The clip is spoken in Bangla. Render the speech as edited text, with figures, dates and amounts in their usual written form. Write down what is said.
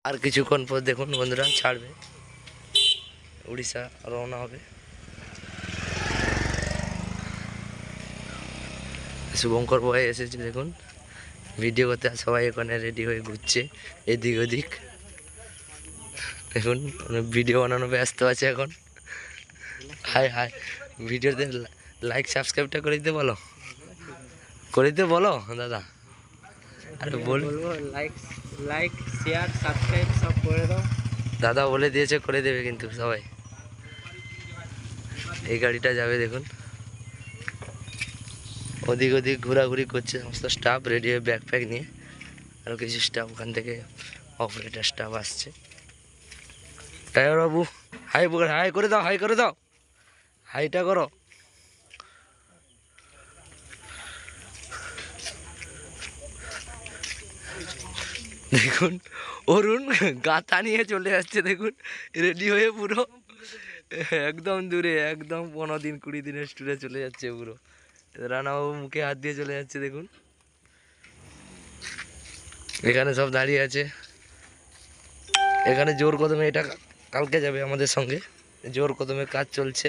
আর কিছুক্ষণ পর দেখুন বন্ধুরা ছাড়বে, উড়িষ্যা রওনা হবে। শুভঙ্কর বয় এসেছে দেখুন ভিডিও করতে, সবাই এখানে রেডি হয়ে ঘুরছে এদিক ওদিক। দেখুন ভিডিও বানানো ব্যস্ত আছে এখন। হাই হাই, ভিডিওতে লাইক সাবস্ক্রাইবটা করে দিতে বলো, করে দিতে বলো দাদা। আরে বলবো লাইক শেয়ার সাবস্ক্রাইব সব করে দাও। দাদা বলে দিয়েছে করে দেবে কিন্তু সবাই। এই গাড়িটা যাবে দেখুন, ওদিক ওদিক ঘোরাঘুরি করছে সমস্ত স্টাফ রেডি হয়ে ব্যাকপ্যাক নিয়ে। আরও কিছু স্টাফ ওখান থেকে অপারেটার স্টাফ আসছে। ড্রাইভার বাবু হাই হাই করে দাও, হাই করে দাও, হাইটা করো। দেখুন অরুণ গাঁথা নিয়ে চলে যাচ্ছে দেখুন, রেডি হয়ে পুরো একদম দূরে, একদম 15 দিন 20 দিনের ট্যুরে চলে যাচ্ছে পুরো। রানাবাবু মুখে হাত দিয়ে চলে যাচ্ছে দেখুন। এখানে সব দাঁড়িয়ে আছে, এখানে জোর কদমে, এটা কালকে যাবে আমাদের সঙ্গে, জোর কদমে কাজ চলছে।